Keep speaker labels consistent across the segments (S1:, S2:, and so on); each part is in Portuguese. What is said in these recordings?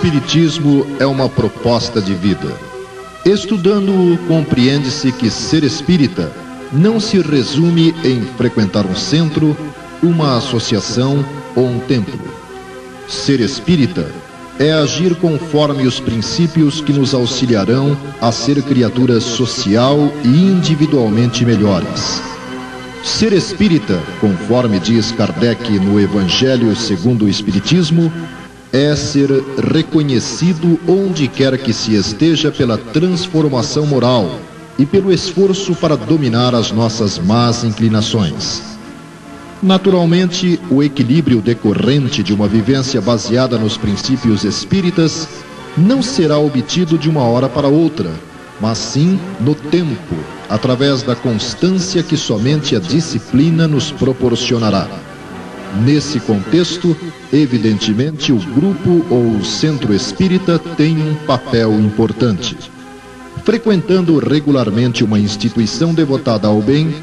S1: Espiritismo é uma proposta de vida. Estudando-o, compreende-se que ser espírita não se resume em frequentar um centro, uma associação ou um templo. Ser espírita é agir conforme os princípios que nos auxiliarão a ser criaturas social e individualmente melhores. Ser espírita, conforme diz Kardec no Evangelho segundo o Espiritismo, é ser reconhecido onde quer que se esteja pela transformação moral e pelo esforço para dominar as nossas más inclinações. Naturalmente, o equilíbrio decorrente de uma vivência baseada nos princípios espíritas não será obtido de uma hora para outra, mas sim no tempo, através da constância que somente a disciplina nos proporcionará. Nesse contexto, evidentemente, o grupo ou o centro espírita tem um papel importante. Frequentando regularmente uma instituição devotada ao bem,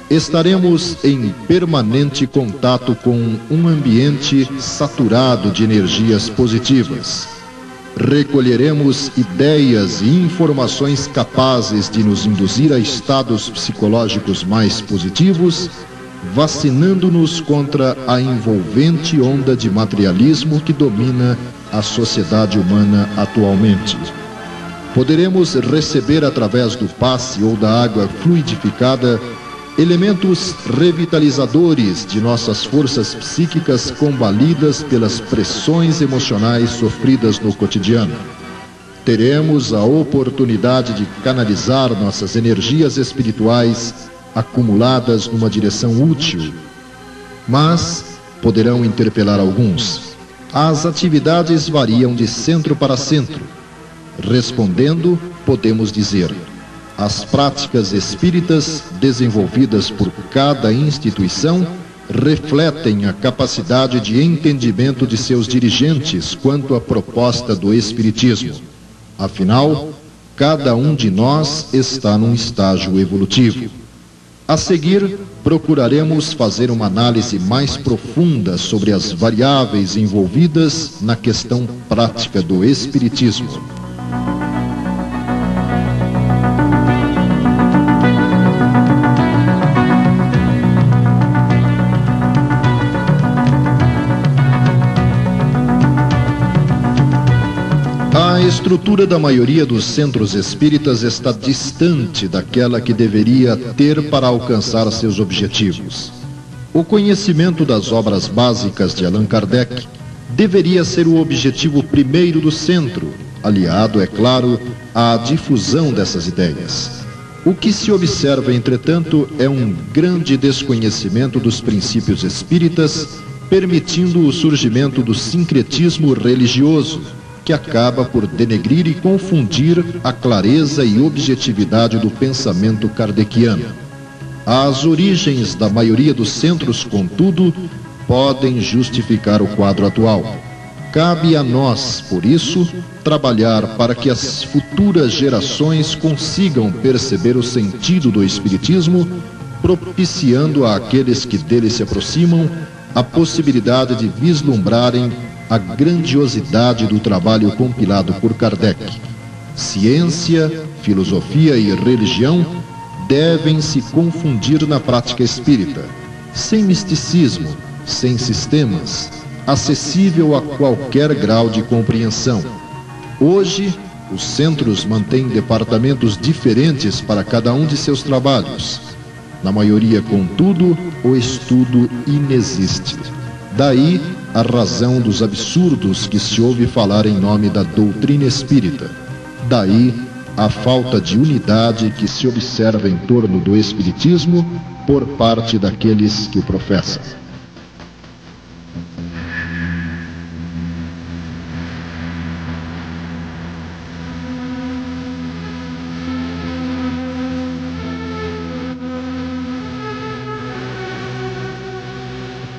S1: estaremos em permanente contato com um ambiente saturado de energias positivas. Recolheremos ideias e informações capazes de nos induzir a estados psicológicos mais positivos, vacinando-nos contra a envolvente onda de materialismo que domina a sociedade humana atualmente. Poderemos receber através do passe ou da água fluidificada elementos revitalizadores de nossas forças psíquicas combalidas pelas pressões emocionais sofridas no cotidiano. Teremos a oportunidade de canalizar nossas energias espirituais acumuladas numa direção útil. Mas poderão interpelar alguns. As atividades variam de centro para centro. Respondendo, podemos dizer: as práticas espíritas desenvolvidas por cada instituição refletem a capacidade de entendimento de seus dirigentes quanto à proposta do Espiritismo. Afinal, cada um de nós está num estágio evolutivo. A seguir, procuraremos fazer uma análise mais profunda sobre as variáveis envolvidas na questão prática do Espiritismo. A estrutura da maioria dos centros espíritas está distante daquela que deveria ter para alcançar seus objetivos. O conhecimento das obras básicas de Allan Kardec deveria ser o objetivo primeiro do centro, aliado, é claro, à difusão dessas ideias. O que se observa, entretanto, é um grande desconhecimento dos princípios espíritas, permitindo o surgimento do sincretismo religioso, que acaba por denegrir e confundir a clareza e objetividade do pensamento kardeciano. As origens da maioria dos centros, contudo, podem justificar o quadro atual. Cabe a nós, por isso, trabalhar para que as futuras gerações consigam perceber o sentido do Espiritismo, propiciando àqueles que dele se aproximam a possibilidade de vislumbrarem a grandiosidade do trabalho compilado por Kardec. Ciência, filosofia e religião devem se confundir na prática espírita, sem misticismo, sem sistemas, acessível a qualquer grau de compreensão. Hoje, os centros mantêm departamentos diferentes para cada um de seus trabalhos. Na maioria, contudo, o estudo inexiste. Daí a razão dos absurdos que se ouve falar em nome da doutrina espírita. Daí a falta de unidade que se observa em torno do Espiritismo por parte daqueles que o professam.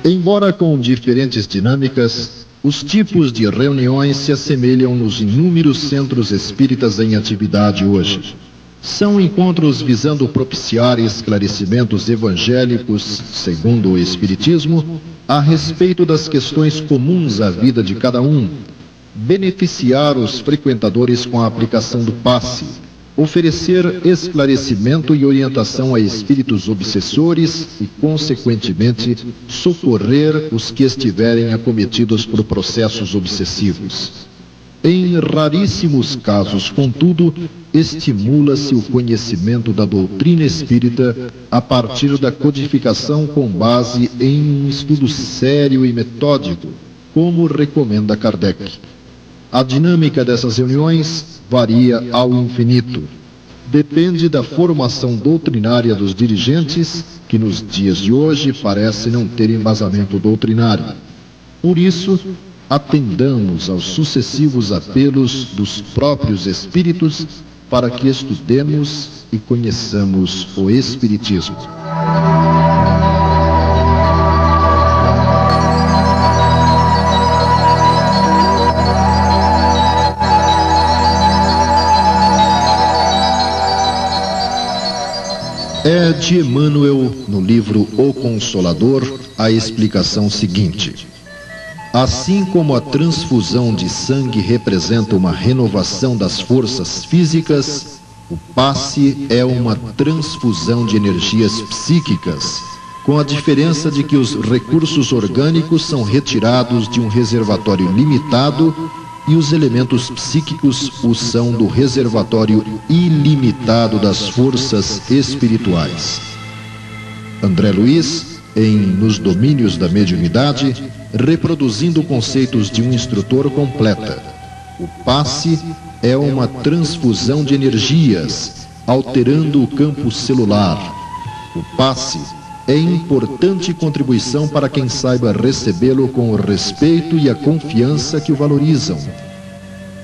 S1: Embora com diferentes dinâmicas, os tipos de reuniões se assemelham nos inúmeros centros espíritas em atividade hoje. São encontros visando propiciar esclarecimentos evangélicos, segundo o Espiritismo, a respeito das questões comuns à vida de cada um, beneficiar os frequentadores com a aplicação do passe, oferecer esclarecimento e orientação a espíritos obsessores e, consequentemente, socorrer os que estiverem acometidos por processos obsessivos. Em raríssimos casos, contudo, estimula-se o conhecimento da doutrina espírita a partir da codificação com base em um estudo sério e metódico, como recomenda Kardec. A dinâmica dessas reuniões varia ao infinito. Depende da formação doutrinária dos dirigentes, que nos dias de hoje parece não ter embasamento doutrinário. Por isso, atendamos aos sucessivos apelos dos próprios espíritos para que estudemos e conheçamos o Espiritismo. É de Emmanuel, no livro O Consolador, a explicação seguinte: assim como a transfusão de sangue representa uma renovação das forças físicas, o passe é uma transfusão de energias psíquicas, com a diferença de que os recursos orgânicos são retirados de um reservatório limitado e os elementos psíquicos o são do reservatório ilimitado das forças espirituais. André Luiz, em Nos Domínios da Mediunidade, reproduzindo conceitos de um instrutor, completa: o passe é uma transfusão de energias, alterando o campo celular. O passe é importante contribuição para quem saiba recebê-lo com o respeito e a confiança que o valorizam.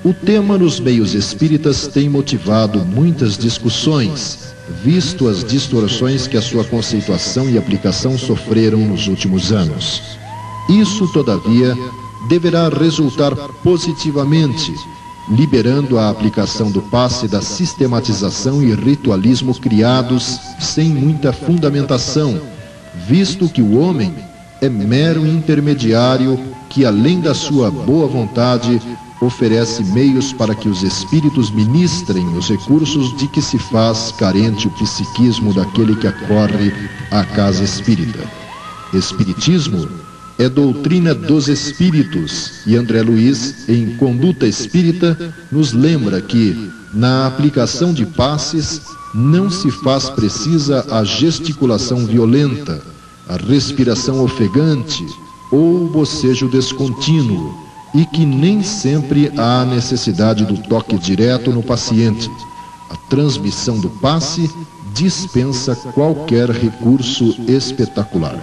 S1: O tema nos meios espíritas tem motivado muitas discussões, visto as distorções que a sua conceituação e aplicação sofreram nos últimos anos. Isso, todavia, deverá resultar positivamente, liberando a aplicação do passe da sistematização e ritualismo criados sem muita fundamentação, visto que o homem é mero intermediário que, além da sua boa vontade, oferece meios para que os espíritos ministrem os recursos de que se faz carente o psiquismo daquele que acorre à casa espírita. Espiritismo é doutrina dos espíritos, e André Luiz, em Conduta Espírita, nos lembra que, na aplicação de passes, não se faz precisa a gesticulação violenta, a respiração ofegante ou o bocejo descontínuo, e que nem sempre há necessidade do toque direto no paciente. A transmissão do passe dispensa qualquer recurso espetacular.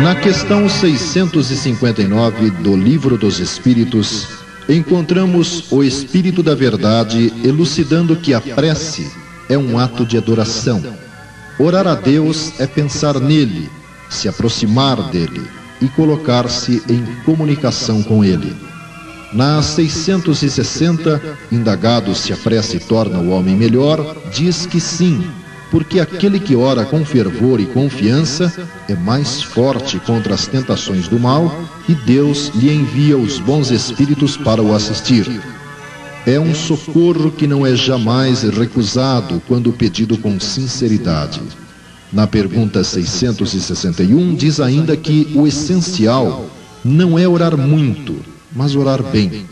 S1: Na questão 659 do Livro dos Espíritos, encontramos o Espírito da Verdade elucidando que a prece é um ato de adoração. Orar a Deus é pensar nele, se aproximar dele e colocar-se em comunicação com ele. Na 660, indagado se a prece torna o homem melhor, diz que sim, porque aquele que ora com fervor e confiança é mais forte contra as tentações do mal e Deus lhe envia os bons espíritos para o assistir. É um socorro que não é jamais recusado quando pedido com sinceridade. Na pergunta 661 diz ainda que o essencial não é orar muito, mas orar bem.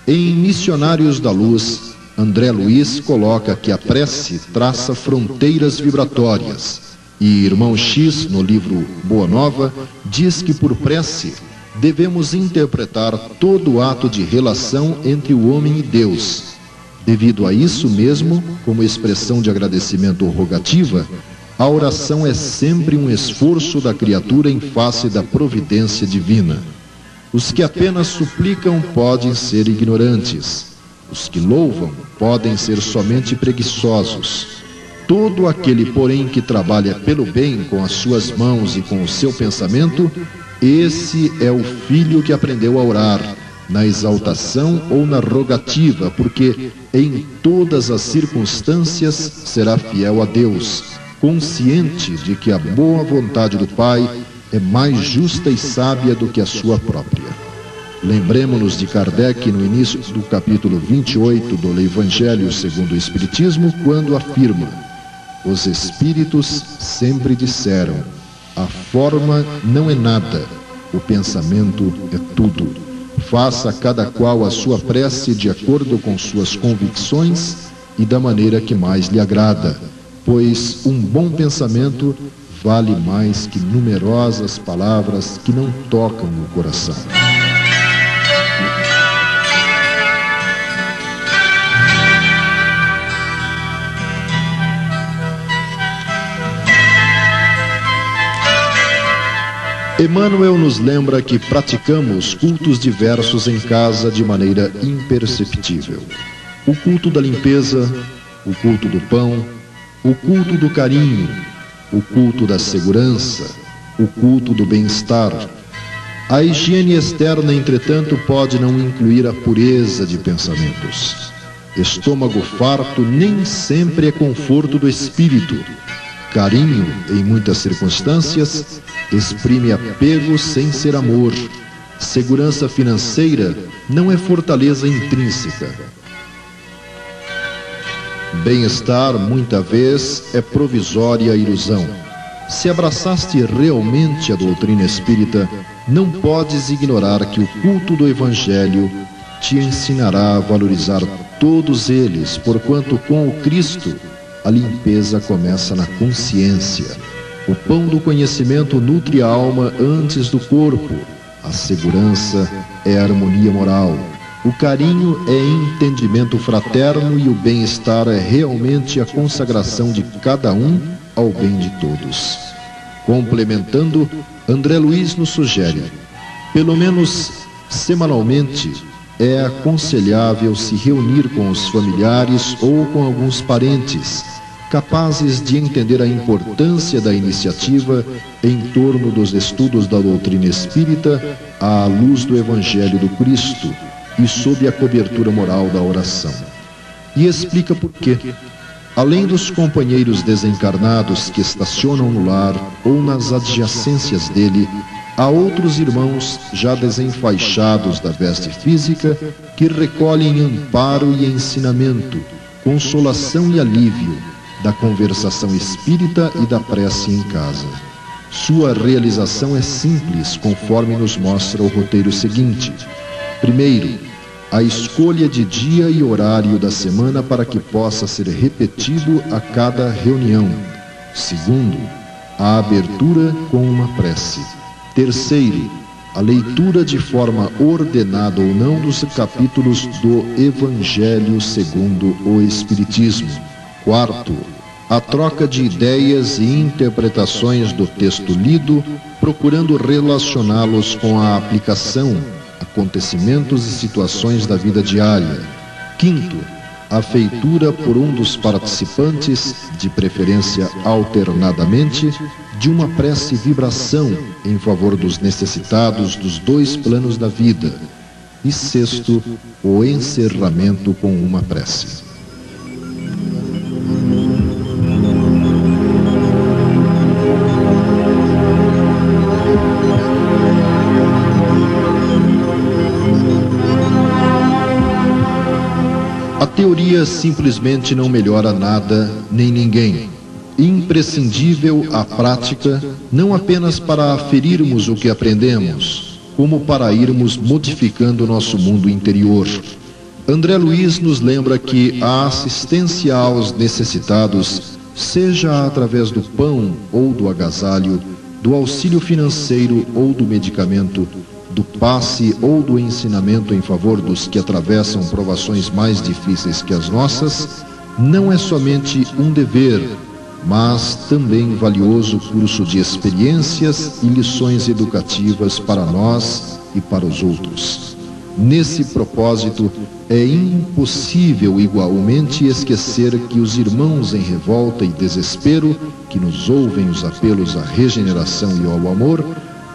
S1: Em Missionários da Luz, André Luiz coloca que a prece traça fronteiras vibratórias, e Irmão X, no livro Boa Nova, diz que por prece devemos interpretar todo o ato de relação entre o homem e Deus. Devido a isso mesmo, como expressão de agradecimento rogativa, a oração é sempre um esforço da criatura em face da providência divina. Os que apenas suplicam podem ser ignorantes. Os que louvam podem ser somente preguiçosos. Todo aquele, porém, que trabalha pelo bem com as suas mãos e com o seu pensamento, esse é o filho que aprendeu a orar, na exaltação ou na rogativa, porque em todas as circunstâncias será fiel a Deus, consciente de que a boa vontade do Pai é mais justa e sábia do que a sua própria. Lembremos-nos de Kardec no início do capítulo 28 do Evangelho segundo o Espiritismo, quando afirma: os Espíritos sempre disseram, a forma não é nada, o pensamento é tudo. Faça cada qual a sua prece de acordo com suas convicções e da maneira que mais lhe agrada, pois um bom pensamento vale mais que numerosas palavras que não tocam no coração. Emmanuel nos lembra que praticamos cultos diversos em casa de maneira imperceptível. O culto da limpeza, o culto do pão, o culto do carinho, o culto da segurança, o culto do bem-estar. A higiene externa, entretanto, pode não incluir a pureza de pensamentos. Estômago farto nem sempre é conforto do espírito. Carinho, em muitas circunstâncias, exprime apego sem ser amor. Segurança financeira não é fortaleza intrínseca. Bem-estar, muita vez, é provisória ilusão. Se abraçaste realmente a doutrina espírita, não podes ignorar que o culto do Evangelho te ensinará a valorizar todos eles, porquanto com o Cristo a limpeza começa na consciência. O pão do conhecimento nutre a alma antes do corpo. A segurança é a harmonia moral. O carinho é entendimento fraterno e o bem-estar é realmente a consagração de cada um ao bem de todos. Complementando, André Luiz nos sugere, pelo menos semanalmente, é aconselhável se reunir com os familiares ou com alguns parentes, capazes de entender a importância da iniciativa em torno dos estudos da doutrina espírita à luz do Evangelho do Cristo e sob a cobertura moral da oração. E explica por quê. Além dos companheiros desencarnados que estacionam no lar ou nas adjacências dele, há outros irmãos já desenfaixados da veste física que recolhem amparo e ensinamento, consolação e alívio da conversação espírita e da prece em casa. Sua realização é simples, conforme nos mostra o roteiro seguinte. Primeiro, a escolha de dia e horário da semana para que possa ser repetido a cada reunião. Segundo, a abertura com uma prece. Terceiro, a leitura de forma ordenada ou não dos capítulos do Evangelho segundo o Espiritismo. Quarto, a troca de ideias e interpretações do texto lido, procurando relacioná-los com a aplicação, acontecimentos e situações da vida diária. Quinto, a feitura por um dos participantes, de preferência alternadamente, de uma prece vibração em favor dos necessitados dos dois planos da vida. E sexto, o encerramento com uma prece. A teoria simplesmente não melhora nada nem ninguém. Imprescindível a prática, não apenas para aferirmos o que aprendemos, como para irmos modificando nosso mundo interior. André Luiz nos lembra que a assistência aos necessitados, seja através do pão ou do agasalho, do auxílio financeiro ou do medicamento, do passe ou do ensinamento em favor dos que atravessam provações mais difíceis que as nossas, não é somente um dever, mas também valioso curso de experiências e lições educativas para nós e para os outros. Nesse propósito, é impossível igualmente esquecer que os irmãos em revolta e desespero, que nos ouvem os apelos à regeneração e ao amor,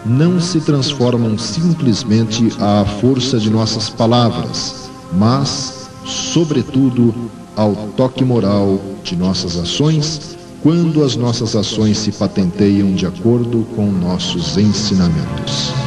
S1: não se transformam simplesmente à força de nossas palavras, mas, sobretudo, ao toque moral de nossas ações, quando as nossas ações se patenteiam de acordo com nossos ensinamentos.